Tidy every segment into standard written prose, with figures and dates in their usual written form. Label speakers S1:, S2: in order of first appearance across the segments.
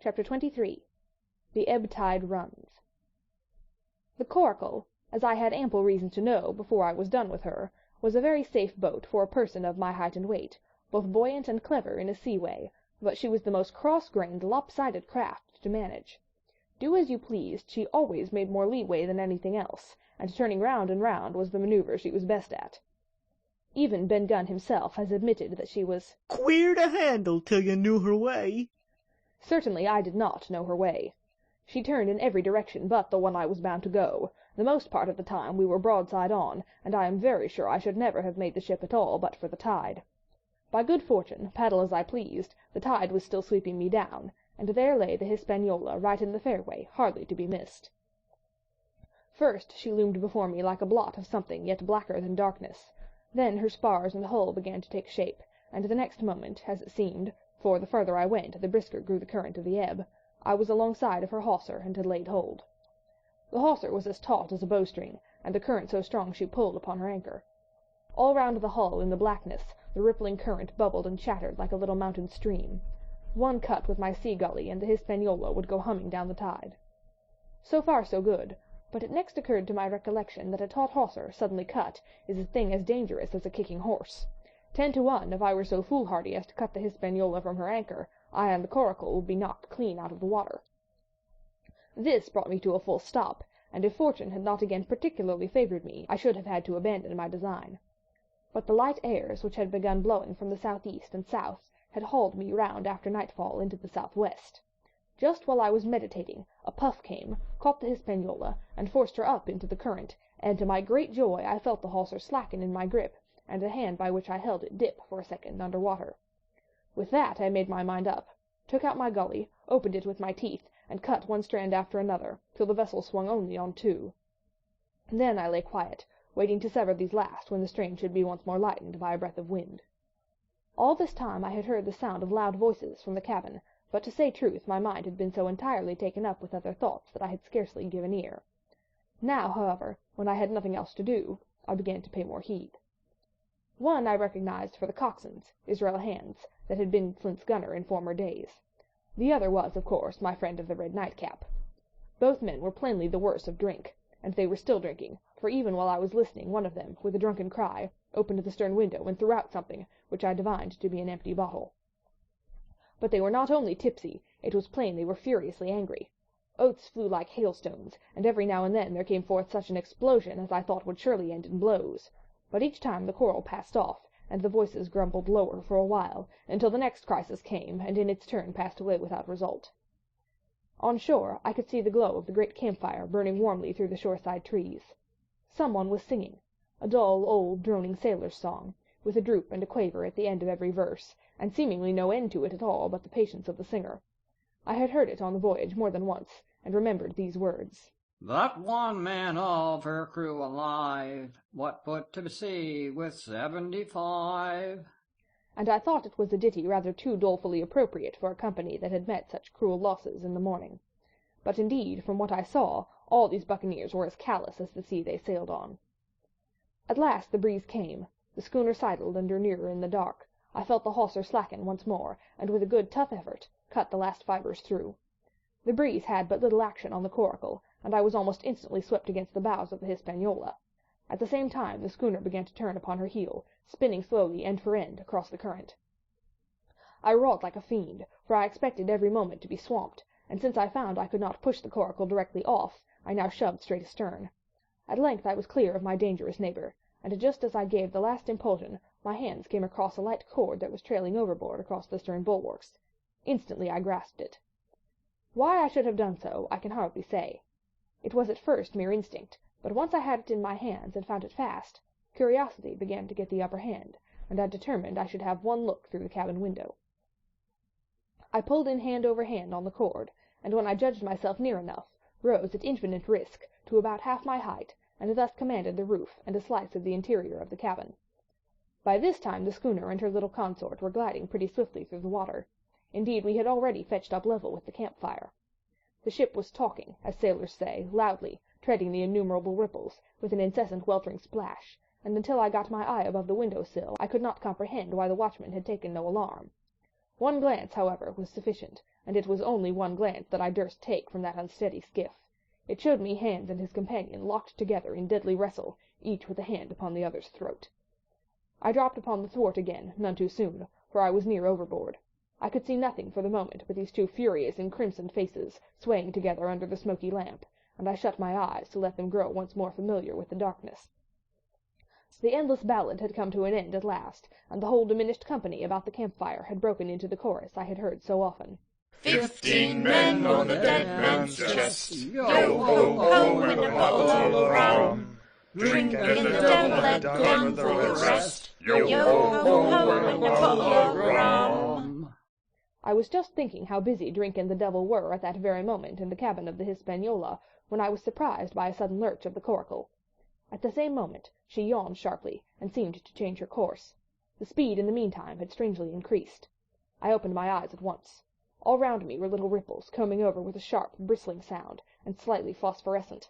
S1: Chapter 23 The Ebb-tide Runs. The Coracle, as I had ample reason to know before I was done with her, was a very safe boat for a person of my height and weight, both buoyant and clever in a sea way, but she was the most cross-grained, lopsided craft to manage. Do as you pleased, she always made more leeway than anything else, and turning round and round was the manoeuvre she was best at. Even Ben Gunn himself has admitted that she was
S2: queer to handle till you knew her way.
S1: Certainly I did not know her way. She turned in every direction but the one I was bound to go. The most part of the time we were broadside on, and I am very sure I should never have made the ship at all but for the tide. By good fortune, paddle as I pleased, the tide was still sweeping me down, and there lay the Hispaniola right in the fairway, hardly to be missed. First she loomed before me like a blot of something yet blacker than darkness. Then her spars and hull began to take shape, and the next moment, as it seemed, for the further I went the brisker grew the current of the ebb, I was alongside of her hawser and had laid hold. The hawser was as taut as a bowstring, and the current so strong she pulled upon her anchor. All round the hull in the blackness the rippling current bubbled and chattered like a little mountain stream. One cut with my sea gully and the Hispaniola would go humming down the tide. So far so good, but it next occurred to my recollection that a taut hawser suddenly cut is a thing as dangerous as a kicking horse. 10 to 1, if I were so foolhardy as to cut the Hispaniola from her anchor, I and the Coracle would be knocked clean out of the water. This brought me to a full stop, and if fortune had not again particularly favoured me, I should have had to abandon my design. But the light airs which had begun blowing from the southeast and south had hauled me round after nightfall into the southwest. Just while I was meditating, a puff came, caught the Hispaniola, and forced her up into the current, and to my great joy I felt the hawser slacken in my grip, and the hand by which I held it dip for a second under water. With that I made my mind up, took out my gully, opened it with my teeth, and cut one strand after another, till the vessel swung only on 2. Then I lay quiet, waiting to sever these last when the strain should be once more lightened by a breath of wind. All this time I had heard the sound of loud voices from the cabin, but to say truth my mind had been so entirely taken up with other thoughts that I had scarcely given ear. Now, however, when I had nothing else to do, I began to pay more heed. One I recognized for the coxswain's, Israel Hands, that had been Flint's gunner in former days. The other was, of course, my friend of the red nightcap. Both men were plainly the worse of drink, and they were still drinking, for even while I was listening one of them, with a drunken cry, opened the stern window and threw out something, which I divined to be an empty bottle. But they were not only tipsy, it was plain they were furiously angry. Oaths flew like hailstones, and every now and then there came forth such an explosion as I thought would surely end in blows. But each time the quarrel passed off, and the voices grumbled lower for a while, until the next crisis came, and in its turn passed away without result. On shore I could see the glow of the great campfire burning warmly through the shoreside trees. Someone was singing, a dull, old, droning sailor's song, with a droop and a quaver at the end of every verse, and seemingly no end to it at all but the patience of the singer. I had heard it on the voyage more than once, and remembered these words.
S3: But one man of her crew alive, what put to sea with 75?
S1: And I thought it was a ditty rather too dolefully appropriate for a company that had met such cruel losses in the morning. But indeed, from what I saw, all these buccaneers were as callous as the sea they sailed on. At last the breeze came, the schooner sidled and drew nearer in the dark. I felt the hawser slacken once more, and with a good tough effort, cut the last fibres through. The breeze had but little action on the Coracle, and I was almost instantly swept against the bows of the Hispaniola. At the same time the schooner began to turn upon her heel, spinning slowly end for end across the current. I wrought like a fiend, for I expected every moment to be swamped, and since I found I could not push the Coracle directly off, I now shoved straight astern. At length I was clear of my dangerous neighbour, and just as I gave the last impulsion, my hands came across a light cord that was trailing overboard across the stern bulwarks. Instantly I grasped it. Why I should have done so, I can hardly say. It was at first mere instinct, but once I had it in my hands and found it fast, curiosity began to get the upper hand, and I determined I should have one look through the cabin window. I pulled in hand over hand on the cord, and when I judged myself near enough, rose at infinite risk to about half my height, and thus commanded the roof and a slice of the interior of the cabin. By this time the schooner and her little consort were gliding pretty swiftly through the water. Indeed, we had already fetched up level with the campfire. The ship was talking, as sailors say, loudly, treading the innumerable ripples, with an incessant weltering splash, and until I got my eye above the window-sill I could not comprehend why the watchman had taken no alarm. One glance, however, was sufficient, and it was only one glance that I durst take from that unsteady skiff. It showed me Hans and his companion locked together in deadly wrestle, each with a hand upon the other's throat. I dropped upon the thwart again, none too soon, for I was near overboard. I could see nothing for the moment but these two furious and crimson faces swaying together under the smoky lamp, and I shut my eyes to let them grow once more familiar with the darkness. The endless ballad had come to an end at last, and the whole diminished company about the campfire had broken into the chorus I had heard so often.
S4: 15 men on the dead man's chest, yo-ho-ho and a bottle of rum. Drink and the devil had gone for the rest, yo-ho-ho and a bottle of rum.
S1: I was just thinking how busy Drink and the devil were at that very moment in the cabin of the Hispaniola, when I was surprised by a sudden lurch of the coracle. At the same moment she yawned sharply, and seemed to change her course. The speed in the meantime had strangely increased. I opened my eyes at once. All round me were little ripples, combing over with a sharp, bristling sound, and slightly phosphorescent.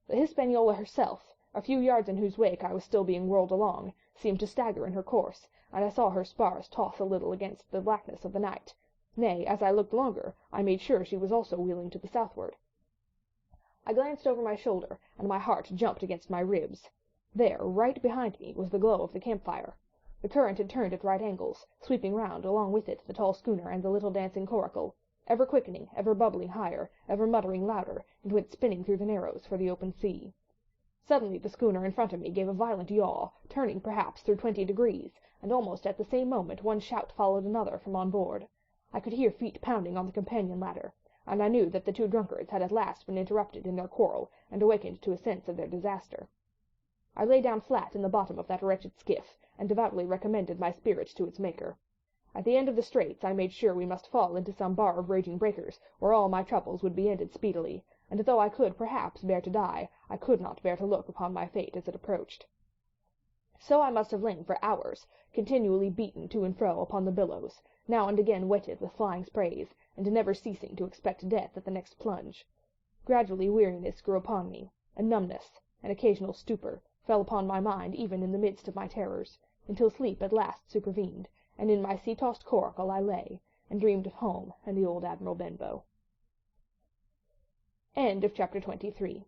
S1: The Hispaniola herself, a few yards in whose wake I was still being whirled along, seemed to stagger in her course, and I saw her spars toss a little against the blackness of the night. Nay, as I looked longer, I made sure she was also wheeling to the southward. I glanced over my shoulder, and my heart jumped against my ribs. There, right behind me, was the glow of the campfire. The current had turned at right angles, sweeping round along with it the tall schooner and the little dancing coracle, ever quickening, ever bubbling higher, ever muttering louder, and went spinning through the narrows for the open sea. Suddenly the schooner in front of me gave a violent yaw, turning perhaps through 20 degrees, and almost at the same moment one shout followed another from on board. I could hear feet pounding on the companion ladder, and I knew that the two drunkards had at last been interrupted in their quarrel, and awakened to a sense of their disaster. I lay down flat in the bottom of that wretched skiff, and devoutly recommended my spirit to its Maker. At the end of the straits I made sure we must fall into some bar of raging breakers, or all my troubles would be ended speedily, and though I could perhaps bear to die, I could not bear to look upon my fate as it approached. So I must have lain for hours, continually beaten to and fro upon the billows, now and again wetted with flying sprays, and never ceasing to expect death at the next plunge. Gradually weariness grew upon me, and numbness, an occasional stupor, fell upon my mind even in the midst of my terrors, until sleep at last supervened, and in my sea-tossed coracle I lay, and dreamed of home and the old Admiral Benbow. End of chapter 23.